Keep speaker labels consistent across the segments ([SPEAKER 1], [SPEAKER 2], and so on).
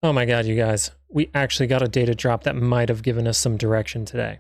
[SPEAKER 1] Oh my God, you guys, we actually got a data drop that might have given us some direction today.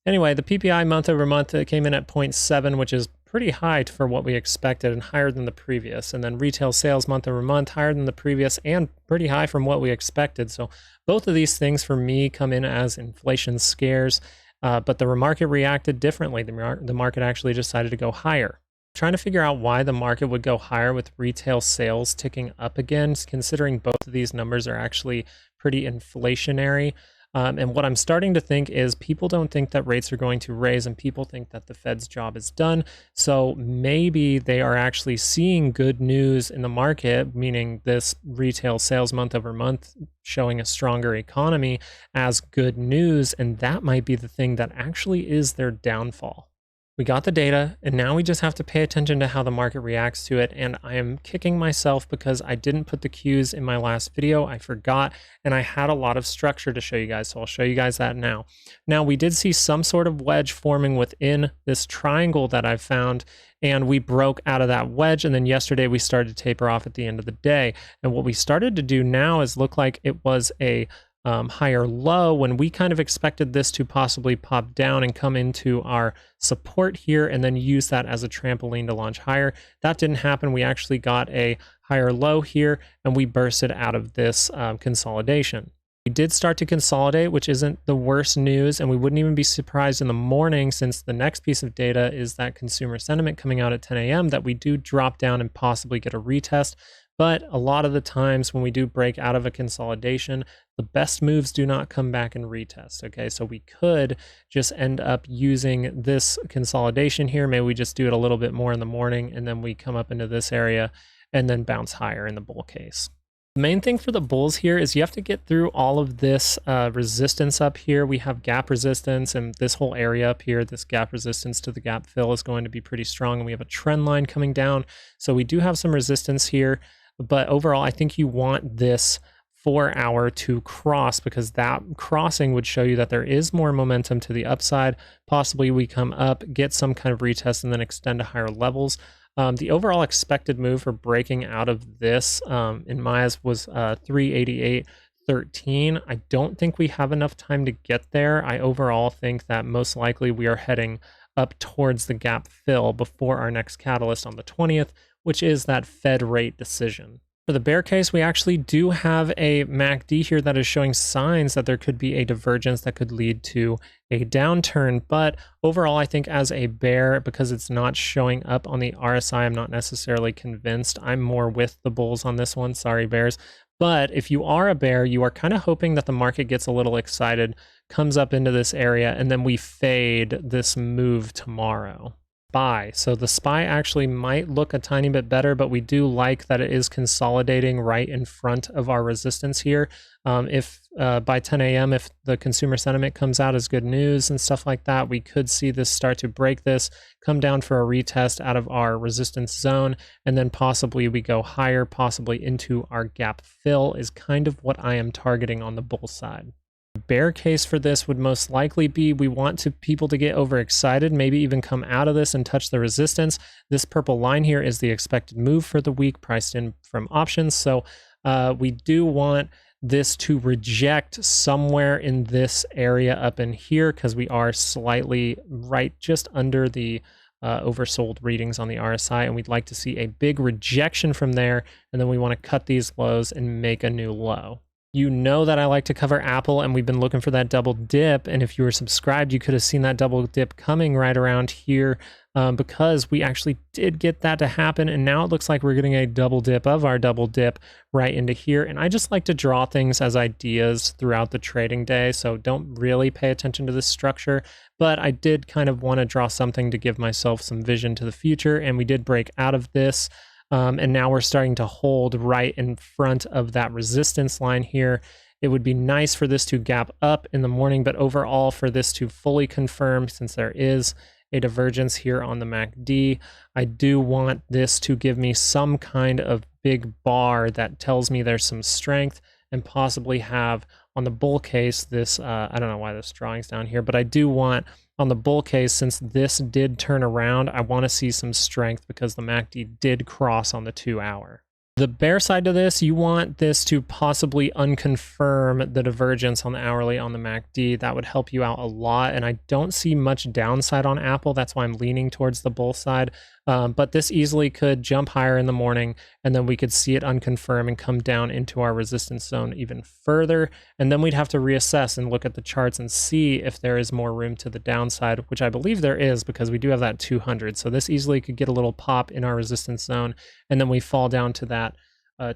[SPEAKER 1] Anyway, the PPI month over month came in at 0.7, which is pretty high for what we expected and higher than the previous. And then retail sales month over month, higher than the previous and pretty high from what we expected. So both of these things for me come in as inflation scares, but the market reacted differently. The market actually decided to go higher. Trying to figure out why the market would go higher with retail sales ticking up again, considering both of these numbers are actually pretty inflationary. And what I'm starting to think is people don't think that rates are going to raise, and people think that the Fed's job is done. So maybe they are actually seeing good news in the market, meaning this retail sales month over month showing a stronger economy as good news. And that might be the thing that actually is their downfall. We got the data, and now we just have to pay attention to how the market reacts to it. And I am kicking myself because I didn't put the cues in my last video. I forgot, and I had a lot of structure to show you guys, so I'll show you guys that now. Now, we did see some sort of wedge forming within this triangle that I found, and we broke out of that wedge. And then yesterday we started to taper off at the end of the day. And what we started to do now is look like it was a higher low when we kind of expected this to possibly pop down and come into our support here and then use that as a trampoline to launch higher. That didn't happen. We actually got a higher low here and we bursted out of this consolidation. We did start to consolidate, which isn't the worst news, and we wouldn't even be surprised in the morning, since the next piece of data is that consumer sentiment coming out at 10 a.m. that we do drop down and possibly get a retest. But a lot of the times when we do break out of a consolidation, the best moves do not come back and retest. Okay, so we could just end up using this consolidation here. Maybe we just do it a little bit more in the morning and then we come up into this area and then bounce higher in the bull case. The main thing for the bulls here is you have to get through all of this resistance up here. We have gap resistance, and this whole area up here, this gap resistance to the gap fill is going to be pretty strong. And we have a trend line coming down. So we do have some resistance here. But overall, I think you want this 4 hour to cross, because that crossing would show you that there is more momentum to the upside. Possibly we come up, get some kind of retest, and then extend to higher levels. The overall expected move for breaking out of this in my eyes was 388.13. I don't think we have enough time to get there. I overall think that most likely we are heading up towards the gap fill before our next catalyst on the 20th, which is that Fed rate decision. For the bear case, we actually do have a MACD here that is showing signs that there could be a divergence that could lead to a downturn. But overall, I think as a bear, because it's not showing up on the RSI, I'm not necessarily convinced. I'm more with the bulls on this one. Sorry, bears. But if you are a bear, you are kind of hoping that the market gets a little excited, comes up into this area, and then we fade this move tomorrow. SPY. So the SPY actually might look a tiny bit better, but we do like that it is consolidating right in front of our resistance here. If by 10 a.m., if the consumer sentiment comes out as good news and stuff like that, we could see this start to break this, come down for a retest out of our resistance zone, and then possibly we go higher, possibly into our gap fill is kind of what I am targeting on the bull side. Bear case for this would most likely be we want people to get overexcited, maybe even come out of this and touch the resistance. This purple line here is the expected move for the week priced in from options. So we do want this to reject somewhere in this area up in here, because we are slightly right just under the oversold readings on the RSI, and we'd like to see a big rejection from there, and then we want to cut these lows and make a new low. You know that I like to cover Apple, and we've been looking for that double dip. And if you were subscribed, you could have seen that double dip coming right around here, because we actually did get that to happen. And now it looks like we're getting a double dip of our double dip right into here. And I just like to draw things as ideas throughout the trading day, so don't really pay attention to this structure. But I did kind of want to draw something to give myself some vision to the future, and we did break out of this. And now we're starting to hold right in front of that resistance line here. It would be nice for this to gap up in the morning, but overall for this to fully confirm, since there is a divergence here on the MACD, I do want this to give me some kind of big bar that tells me there's some strength, and possibly have on the bull case this, I don't know why this drawing's down here, but I do want on the bull case, since this did turn around, I want to see some strength because the MACD did cross on the 2 hour. The bear side to this, you want this to possibly unconfirm the divergence on the hourly on the MACD. That would help you out a lot, and I don't see much downside on Apple. That's why I'm leaning towards the bull side. But this easily could jump higher in the morning, and then we could see it unconfirm and come down into our resistance zone even further. And then we'd have to reassess and look at the charts and see if there is more room to the downside, which I believe there is because we do have that 200. So this easily could get a little pop in our resistance zone, and then we fall down to that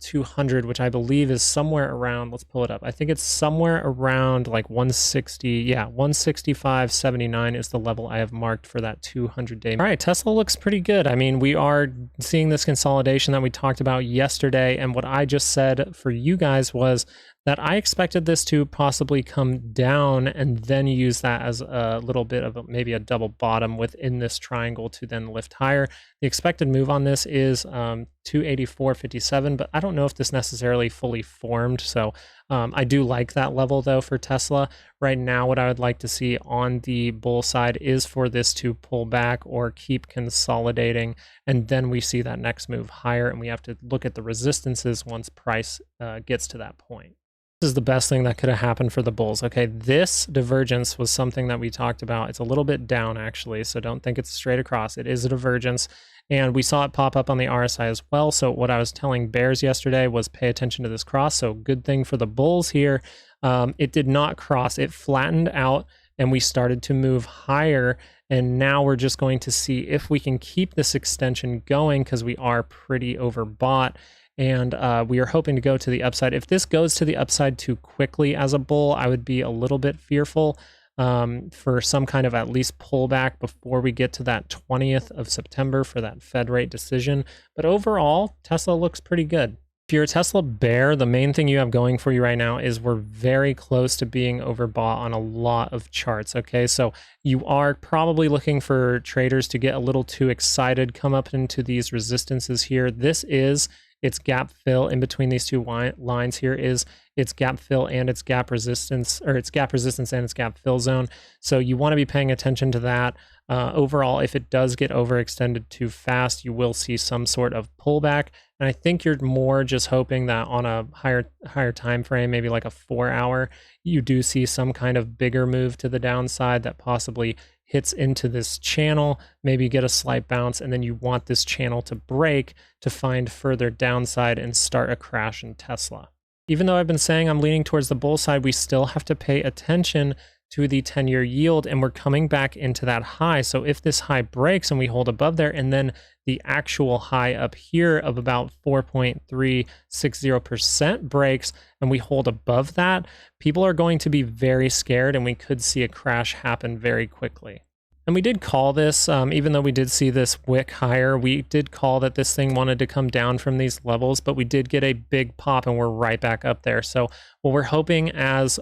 [SPEAKER 1] 200, which I believe is somewhere around, let's pull it up. I think it's somewhere around like 160. Yeah, 165.79 is the level I have marked for that 200-day. All right, Tesla looks pretty good. I mean, we are seeing this consolidation that we talked about yesterday, and what I just said for you guys was that I expected this to possibly come down and then use that as a little bit of maybe a double bottom within this triangle to then lift higher. The expected move on this is 284.57, but I don't know if this necessarily fully formed. So I do like that level though for Tesla. Right now, what I would like to see on the bull side is for this to pull back or keep consolidating, and then we see that next move higher, and we have to look at the resistances once price gets to that point. This is the best thing that could have happened for the bulls. Okay, this divergence was something that we talked about. It's a little bit down actually, so don't think it's straight across. It is a divergence, and we saw it pop up on the RSI as well. So what I was telling bears yesterday was pay attention to this cross. So good thing for the bulls here. It did not cross. It flattened out, and we started to move higher. And now we're just going to see if we can keep this extension going because we are pretty overbought. And we are hoping to go to the upside. If this goes to the upside too quickly as a bull, I would be a little bit fearful for some kind of at least pullback before we get to that 20th of September for that Fed rate decision. But overall, Tesla looks pretty good. If you're a Tesla bear, the main thing you have going for you right now is we're very close to being overbought on a lot of charts, okay? So you are probably looking for traders to get a little too excited, come up into these resistances here. This is its gap fill in between these two lines here is its gap fill and its gap resistance, or its gap resistance and its gap fill zone. So you want to be paying attention to that. Overall, if it does get overextended too fast, you will see some sort of pullback. And I think you're more just hoping that on a higher time frame, maybe like a 4-hour, you do see some kind of bigger move to the downside that possibly hits into this channel, maybe get a slight bounce, and then you want this channel to break to find further downside and start a crash in Tesla. Even though I've been saying I'm leaning towards the bull side, we still have to pay attention to the 10-year yield, and we're coming back into that high. So if this high breaks and we hold above there, and then the actual high up here of about 4.360% breaks, and we hold above that, people are going to be very scared, and we could see a crash happen very quickly. And we did call this, even though we did see this wick higher, we did call that this thing wanted to come down from these levels, but we did get a big pop and we're right back up there. So what we're hoping as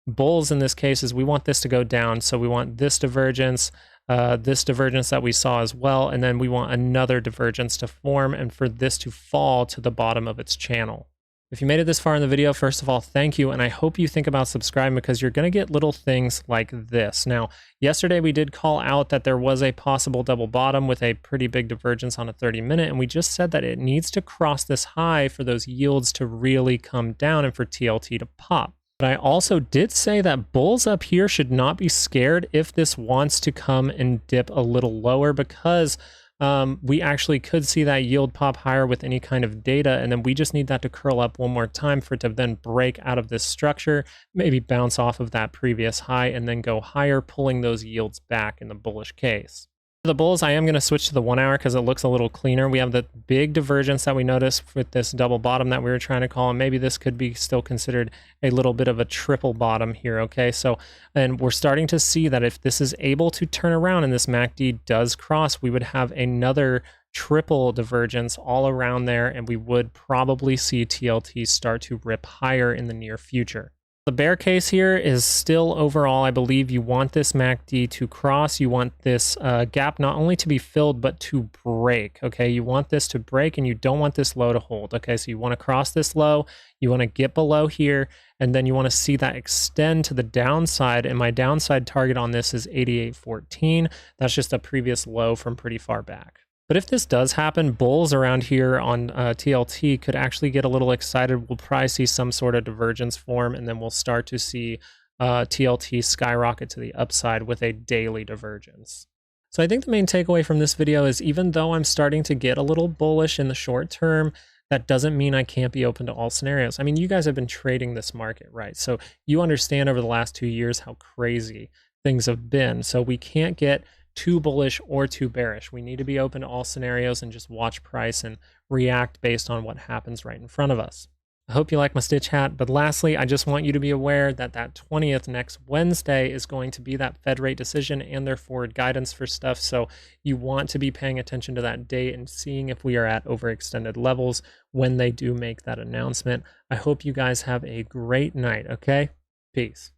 [SPEAKER 1] bulls in this case is we want this to go down. So we want this divergence that we saw as well, and then we want another divergence to form and for this to fall to the bottom of its channel. If you made it this far in the video, first of all, thank you, and I hope you think about subscribing because you're going to get little things like this. Now, yesterday we did call out that there was a possible double bottom with a pretty big divergence on a 30-minute, and we just said that it needs to cross this high for those yields to really come down and for TLT to pop. But I also did say that bulls up here should not be scared if this wants to come and dip a little lower because we actually could see that yield pop higher with any kind of data, and then we just need that to curl up one more time for it to then break out of this structure, maybe bounce off of that previous high, and then go higher, pulling those yields back in the bullish case. For the bulls, I am going to switch to the 1 hour because it looks a little cleaner. We have the big divergence that we noticed with this double bottom that we were trying to call, and maybe this could be still considered a little bit of a triple bottom here, okay? So, and we're starting to see that if this is able to turn around and this MACD does cross, we would have another triple divergence all around there, and we would probably see TLT start to rip higher in the near future. The bear case here is still overall, I believe you want this MACD to cross. You want this gap not only to be filled, but to break, okay? You want this to break and you don't want this low to hold, okay? So you want to cross this low, you want to get below here, and then you want to see that extend to the downside. And my downside target on this is 88.14. That's just a previous low from pretty far back. But if this does happen, bulls around here on TLT could actually get a little excited. We'll probably see some sort of divergence form, and then we'll start to see TLT skyrocket to the upside with a daily divergence. So I think the main takeaway from this video is, even though I'm starting to get a little bullish in the short term, that doesn't mean I can't be open to all scenarios. I mean, you guys have been trading this market, right? So you understand over the last 2 years how crazy things have been. So we can't get too bullish or too bearish. We need to be open to all scenarios and just watch price and react based on what happens right in front of us. I hope you like my Stitch hat, but lastly, I just want you to be aware that that 20th next Wednesday is going to be that Fed rate decision and their forward guidance for stuff. So you want to be paying attention to that date and seeing if we are at overextended levels when they do make that announcement. I hope you guys have a great night, okay? Peace.